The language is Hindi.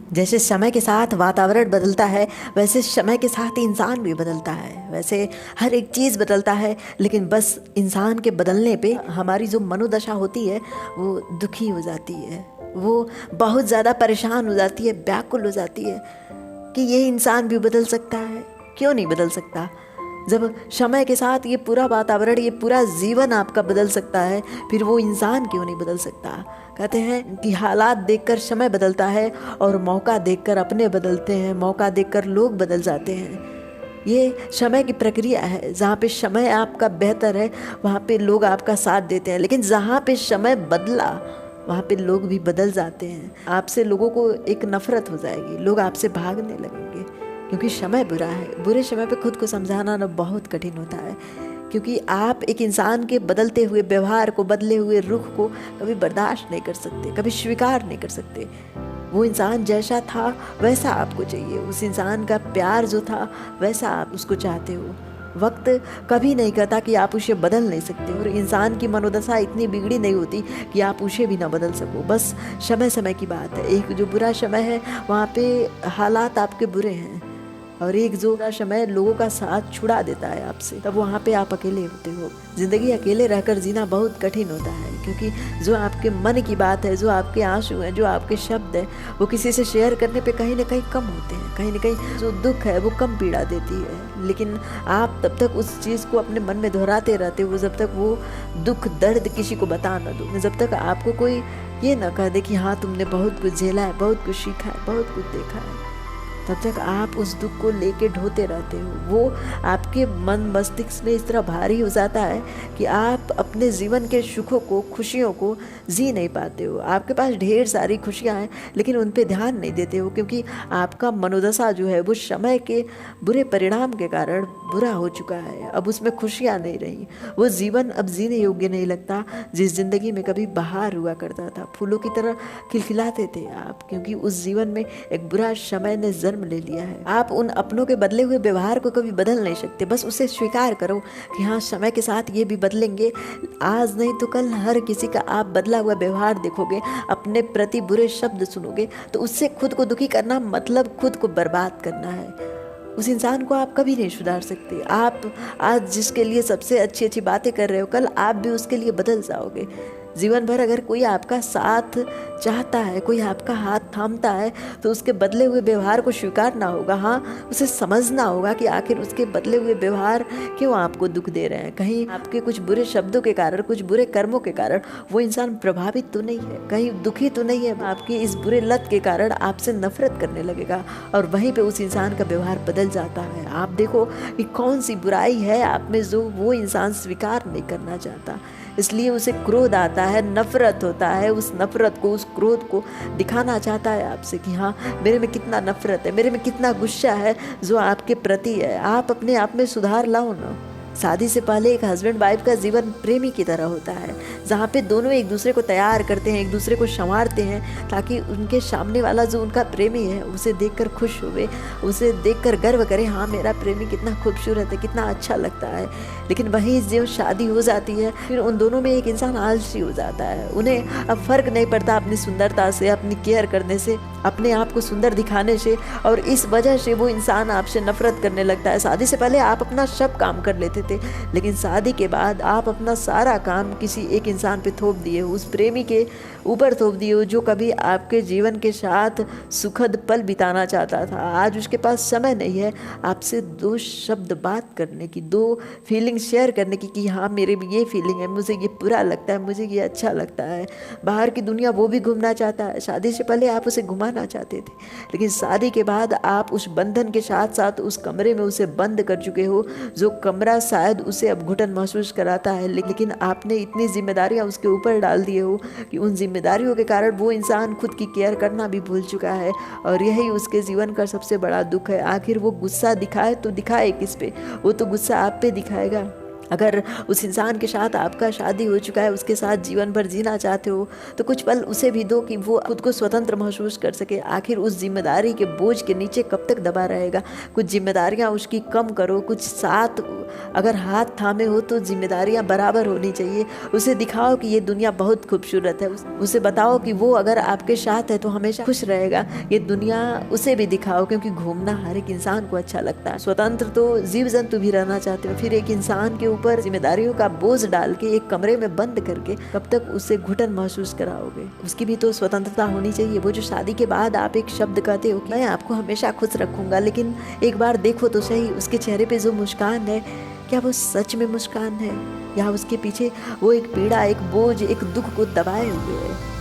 जैसे समय के साथ वातावरण बदलता है, वैसे समय के साथ इंसान भी बदलता है। वैसे हर एक चीज़ बदलता है, लेकिन बस इंसान के बदलने पे हमारी जो मनोदशा होती है वो दुखी हो जाती है, वो बहुत ज़्यादा परेशान हो जाती है, व्याकुल हो जाती है कि ये इंसान भी बदल सकता है, क्यों नहीं बदल सकता। जब समय के साथ ये पूरा वातावरण, ये पूरा जीवन आपका बदल सकता है, फिर वो इंसान क्यों नहीं बदल सकता। कहते हैं कि हालात देखकर समय बदलता है और मौका देखकर अपने बदलते हैं, मौका देखकर लोग बदल जाते हैं। ये समय की प्रक्रिया है। जहाँ पे समय आपका बेहतर है वहाँ पे लोग आपका साथ देते हैं, लेकिन जहाँ पे समय बदला वहाँ पे लोग भी बदल जाते हैं। आपसे लोगों को एक नफरत हो जाएगी, लोग आपसे भागने लगेंगे, क्योंकि समय बुरा है। बुरे समय पे खुद को समझाना ना बहुत कठिन होता है, क्योंकि आप एक इंसान के बदलते हुए व्यवहार को, बदले हुए रुख को कभी बर्दाश्त नहीं कर सकते, कभी स्वीकार नहीं कर सकते। वो इंसान जैसा था वैसा आपको चाहिए, उस इंसान का प्यार जो था वैसा आप उसको चाहते हो। वक्त कभी नहीं कहता कि आप उसे बदल नहीं सकते, और इंसान की मनोदशा इतनी बिगड़ी नहीं होती कि आप उसे भी ना बदल सको। बस समय समय की बात है। एक जो बुरा समय है वहाँ पे हालात आपके बुरे हैं, और एक जो बुरा समय लोगों का साथ छुड़ा देता है आपसे, तब वहाँ पे आप अकेले होते हो। ज़िंदगी अकेले रहकर जीना बहुत कठिन होता है, क्योंकि जो आपके मन की बात है, जो आपके आंसू हैं, जो आपके शब्द हैं, वो किसी से शेयर करने पे कहीं ना कहीं कम होते हैं। कहीं ना कहीं जो दुख है वो कम पीड़ा देती है, लेकिन आप तब तक उस चीज़ को अपने मन में दोहराते रहते हो जब तक वो दुख दर्द किसी को बता ना दो, जब तक आपको कोई ये ना कह दे कि हाँ तुमने बहुत कुछ झेला है, बहुत कुछ सीखा है, बहुत कुछ देखा है, तब तक आप उस दुख को लेके ढोते रहते हो। वो आपके मन मस्तिष्क में इस तरह भारी हो जाता है कि आप अपने जीवन के सुखों को, खुशियों को जी नहीं पाते हो। आपके पास ढेर सारी खुशियाँ हैं, लेकिन उन पे ध्यान नहीं देते हो, क्योंकि आपका मनोदशा जो है वो समय के बुरे परिणाम के कारण बुरा हो चुका है। अब उसमें खुशियाँ नहीं रही, वो जीवन अब जीने योग्य नहीं लगता जिस जिंदगी में कभी बहार हुआ करता था, फूलों की तरह खिलखिलाते थे आप, क्योंकि उस जीवन में एक बुरा समय ने जन्म ले लिया है। आप उन अपनों के बदले हुए व्यवहार को कभी बदल नहीं सकते, बस उसे स्वीकार करो कि हाँ समय के साथ ये भी बदलेंगे। आज नहीं तो कल हर किसी का आप बदला हुआ व्यवहार देखोगे, अपने प्रति बुरे शब्द सुनोगे, तो उससे खुद को दुखी करना मतलब खुद को बर्बाद करना है। उस इंसान को आप कभी नहीं सुधार सकते। आप आज जिसके लिए सबसे अच्छी अच्छी बातें कर रहे हो, कल आप भी उसके लिए बदल जाओगे। जीवन भर अगर कोई आपका साथ चाहता है, कोई आपका हाथ थामता है, तो उसके बदले हुए व्यवहार को स्वीकारना होगा। हाँ, उसे समझना होगा कि आखिर उसके बदले हुए व्यवहार क्यों आपको दुख दे रहे हैं। कहीं आपके कुछ बुरे शब्दों के कारण, कुछ बुरे कर्मों के कारण वो इंसान प्रभावित तो नहीं है, कहीं दुखी तो नहीं है। आपकी इस बुरे लत के कारण आपसे नफरत करने लगेगा, और वहीं पे उस इंसान का व्यवहार बदल जाता है। आप देखो कि कौन सी बुराई है आप में जो वो इंसान स्वीकार नहीं करना चाहता, इसलिए उसे क्रोध आता है, नफरत होता है। उस नफरत को, उस क्रोध को दिखाना चाहता है आपसे कि हाँ मेरे में कितना नफरत है, मेरे में कितना गुस्सा है जो आपके प्रति है। आप अपने आप में सुधार लाओ ना। शादी से पहले एक हस्बैंड वाइफ का जीवन प्रेमी की तरह होता है, जहाँ पे दोनों एक दूसरे को तैयार करते हैं, एक दूसरे को संवारते हैं, ताकि उनके सामने वाला जो उनका प्रेमी है उसे देखकर खुश हुए, उसे देखकर गर्व करे, हाँ मेरा प्रेमी कितना खूबसूरत है, कितना अच्छा लगता है। लेकिन वहीं जब शादी हो जाती है, फिर उन दोनों में एक इंसान आलसी हो जाता है। उन्हें अब फर्क नहीं पड़ता अपनी सुंदरता से, अपनी केयर करने से, अपने आप को सुंदर दिखाने से, और इस वजह से वो इंसान आपसे नफरत करने लगता है। शादी से पहले आप अपना सब काम कर लेते थे, लेकिन शादी के बाद आप अपना सारा काम किसी एक इंसान पे थोप दिए हो, उस प्रेमी के ऊपर थोप दिए हो जो कभी आपके जीवन के साथ सुखद पल बिताना चाहता था। आज उसके पास समय नहीं है आपसे दो शब्द बात करने की, दो फीलिंग शेयर करने की कि हाँ मेरे भी ये फीलिंग है, मुझे ये बुरा लगता है, मुझे ये अच्छा लगता है। बाहर की दुनिया वो भी घूमना चाहता है। शादी से पहले आप उसे घुमाना चाहते थे, लेकिन शादी के बाद आप उस बंधन के साथ साथ उस कमरे में उसे बंद कर चुके हो, जो कमरा शायद उसे अब घुटन महसूस कराता है। लेकिन आपने इतनी जिम्मेदारियां उसके ऊपर डाल दिए हो कि उन जिम्मेदारियों के कारण वो इंसान खुद की केयर करना भी भूल चुका है, और यही उसके जीवन का सबसे बड़ा दुख है। आखिर वो गुस्सा दिखाए तो दिखाए किस पे, वो तो गुस्सा आप पे दिखाएगा। अगर उस इंसान के साथ आपका शादी हो चुका है, उसके साथ जीवन भर जीना चाहते हो, तो कुछ पल उसे भी दो कि वो खुद को स्वतंत्र महसूस कर सके। आखिर उस जिम्मेदारी के बोझ के नीचे कब तक दबा रहेगा? कुछ जिम्मेदारियां उसकी कम करो, कुछ साथ अगर हाथ थामे हो तो जिम्मेदारियां बराबर होनी चाहिए। उसे दिखाओ कि ये दुनिया बहुत खूबसूरत है, उसे बताओ कि वो अगर आपके साथ है तो हमेशा खुश रहेगा। ये दुनिया उसे भी दिखाओ, क्योंकि घूमना हर एक इंसान को अच्छा लगता है। स्वतंत्र तो जीव जंतु भी रहना चाहते हो, फिर एक इंसान के ऊपर जिम्मेदारियों का बोझ डाल के एक कमरे में बंद करके कब तक उससे घुटन महसूस कराओगे? उसकी भी तो स्वतंत्रता होनी चाहिए। वो जो शादी के बाद आप एक शब्द कहते हो कि मैं आपको हमेशा खुश रखूंगा, लेकिन एक बार देखो तो सही उसके चेहरे पे जो मुस्कान है, क्या वो सच में मुस्कान है या उसके पीछे वो एक पीड़ा, एक बोझ, एक दुख को दबाए हुए है?